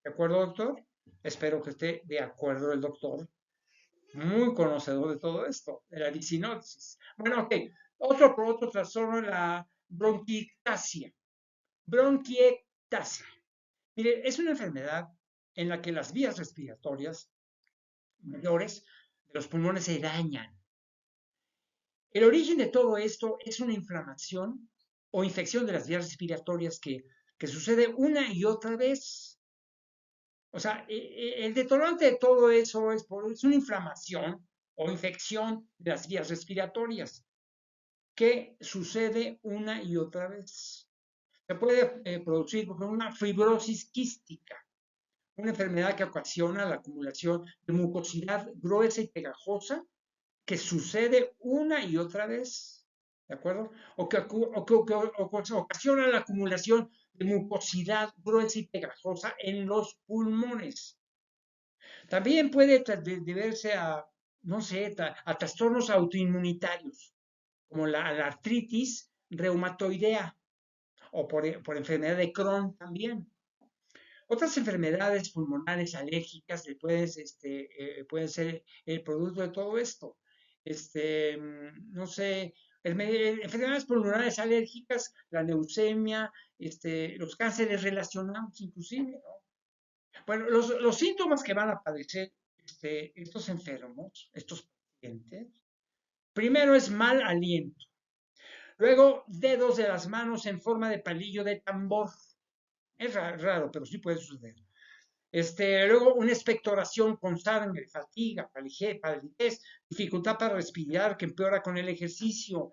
¿De acuerdo, doctor? Espero que esté de acuerdo el doctor. Muy conocedor de todo esto, de la visinosis. Bueno, ok. Otro trastorno es la bronquiectasia. Bronquiectasia. Mire, es una enfermedad en la que las vías respiratorias mayores de los pulmones se dañan. El origen de todo esto es una inflamación o infección de las vías respiratorias que sucede una y otra vez. O sea, el detonante de todo eso es una inflamación o infección de las vías respiratorias que sucede una y otra vez. Se puede producir por una fibrosis quística, una enfermedad que ocasiona la acumulación de mucosidad gruesa y pegajosa que sucede una y otra vez, ¿de acuerdo? O que ocasiona la acumulación de mucosidad gruesa y pegajosa en los pulmones. También puede deberse a, no sé, a trastornos autoinmunitarios, como la artritis reumatoidea o por enfermedad de Crohn también. Otras enfermedades pulmonares alérgicas pueden ser el producto de todo esto. No sé, enfermedades pulmonares alérgicas, la leucemia, los cánceres relacionados inclusive, ¿no? Bueno, los síntomas que van a padecer estos enfermos, estos pacientes, primero es mal aliento. Luego, dedos de las manos en forma de palillo de tambor. Es raro, pero sí puede suceder. Luego, una expectoración con sangre, fatiga, palidez, dificultad para respirar que empeora con el ejercicio.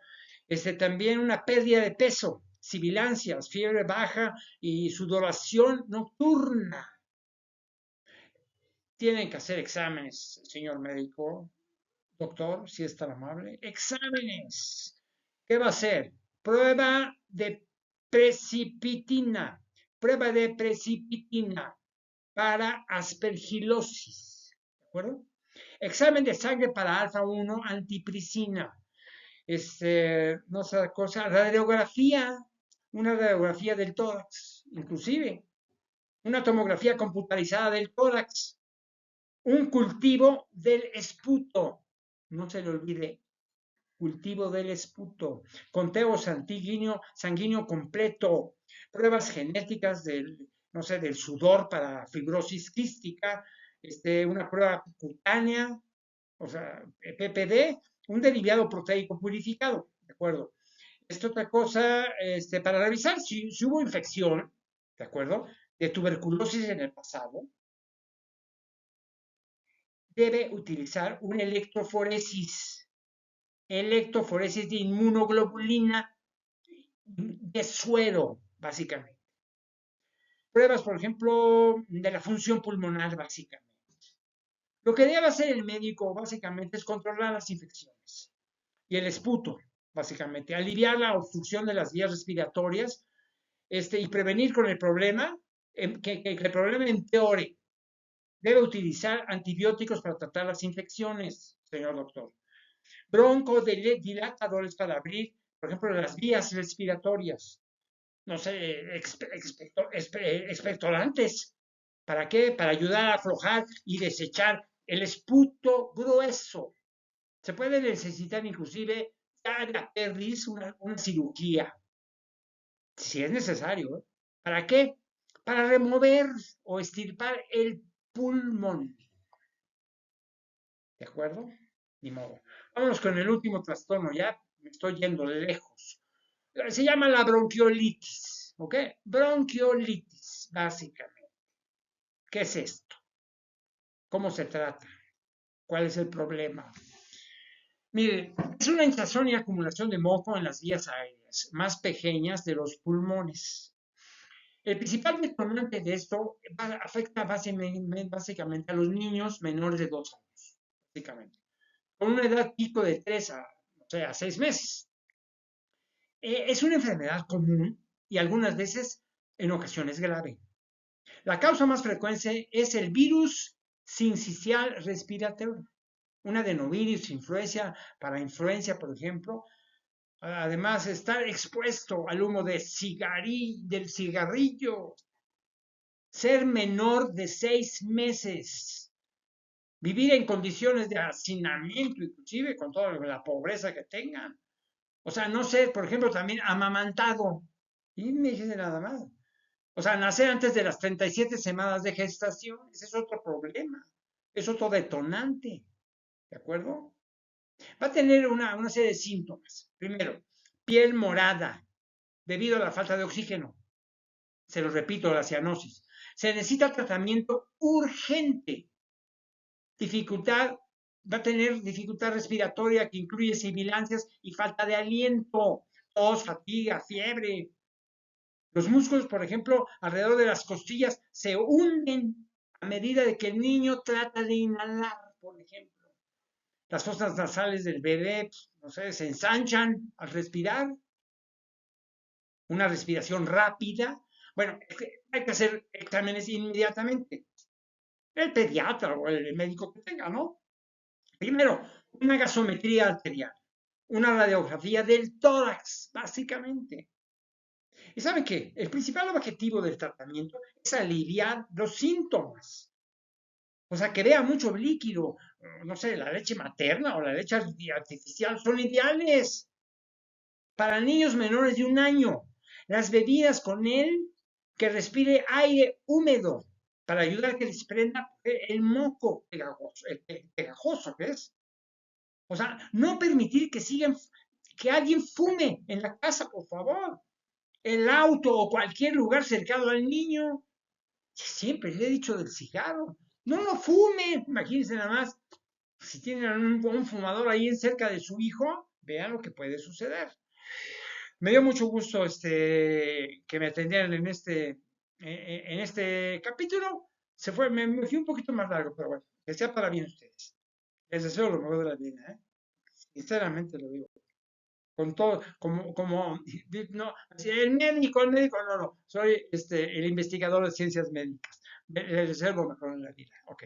También una pérdida de peso, sibilancias, fiebre baja y sudoración nocturna. Tienen que hacer exámenes, señor médico, doctor, si es tan amable. Exámenes. ¿Qué va a hacer? Prueba de precipitina. Prueba de precipitina para aspergilosis. ¿De acuerdo? Examen de sangre para alfa-1 antipricina. No sé cosa, radiografía, una radiografía del tórax, inclusive, una tomografía computarizada del tórax, un cultivo del esputo, no se le olvide, cultivo del esputo, conteo sanguíneo completo, pruebas genéticas no sé, del sudor para fibrosis quística, una prueba cutánea, o sea, PPD, un derivado proteico purificado, ¿de acuerdo? Esta otra cosa, para revisar si hubo infección, ¿de acuerdo? De tuberculosis en el pasado, debe utilizar un electroforesis de inmunoglobulina de suero, básicamente. Pruebas, por ejemplo, de la función pulmonar, básicamente. Lo que debe hacer el médico, básicamente, es controlar las infecciones y el esputo, básicamente, aliviar la obstrucción de las vías respiratorias y prevenir con el problema, que el problema empeore. Debe utilizar antibióticos para tratar las infecciones, señor doctor. Broncodilatadores para abrir, por ejemplo, las vías respiratorias. No sé, expectorantes. ¿Para qué? Para ayudar a aflojar y desechar el esputo grueso. Se puede necesitar inclusive una cirugía, si es necesario. ¿Eh? ¿Para qué? Para remover o extirpar el pulmón. ¿De acuerdo? Ni modo. Vámonos con el último trastorno, ya me estoy yendo lejos. Se llama la bronquiolitis, ¿ok? Bronquiolitis, básicamente. ¿Qué es esto? ¿Cómo se trata? ¿Cuál es el problema? Mire, es una hinchazón y acumulación de moco en las vías aéreas más pequeñas de los pulmones. El principal detonante de esto afecta básicamente a los niños menores de 2 años, básicamente, con una edad pico de 3 a 6 meses. Es una enfermedad común y algunas veces en ocasiones grave. La causa más frecuente es el virus sincicial respiratorio, un adenovirus para influencia, por ejemplo. Además, estar expuesto al humo del cigarrillo, ser menor de 6 meses, vivir en condiciones de hacinamiento, inclusive con toda la pobreza que tengan. O sea, no ser, por ejemplo, también amamantado. Y me dice nada más. O sea, nacer antes de las 37 semanas de gestación, ese es otro problema. Es otro detonante. ¿De acuerdo? Va a tener una serie de síntomas. Primero, piel morada, debido a la falta de oxígeno. Se lo repito, la cianosis. Se necesita tratamiento urgente. Dificultad, va a tener dificultad respiratoria que incluye sibilancias y falta de aliento, tos, fatiga, fiebre. Los músculos, por ejemplo, alrededor de las costillas se hunden a medida de que el niño trata de inhalar, por ejemplo. Las fosas nasales del bebé, no sé, se ensanchan al respirar. Una respiración rápida. Bueno, hay que hacer exámenes inmediatamente. El pediatra o el médico que tenga, ¿no? Primero, una gasometría arterial, una radiografía del tórax, básicamente. ¿Y saben qué? El principal objetivo del tratamiento es aliviar los síntomas. O sea, que vea mucho líquido, no sé, la leche materna o la leche artificial son ideales para niños menores de 1 año. Las bebidas con él, que respire aire húmedo para ayudar a que desprenda el moco pegajoso, pegajoso que es. O sea, no permitir que alguien fume en la casa, por favor. El auto o cualquier lugar cercano al niño. Siempre le he dicho del cigarro. No lo fume. Imagínense nada más. Si tienen un fumador ahí cerca de su hijo, vean lo que puede suceder. Me dio mucho gusto que me atendieran en este capítulo. Me fui un poquito más largo, pero bueno, que sea para bien ustedes. Les deseo lo mejor de la vida, ¿eh? Sinceramente lo digo. Con todo, no, el médico, no, no, soy el investigador de ciencias médicas. Les deseo lo mejor en la vida. Ok.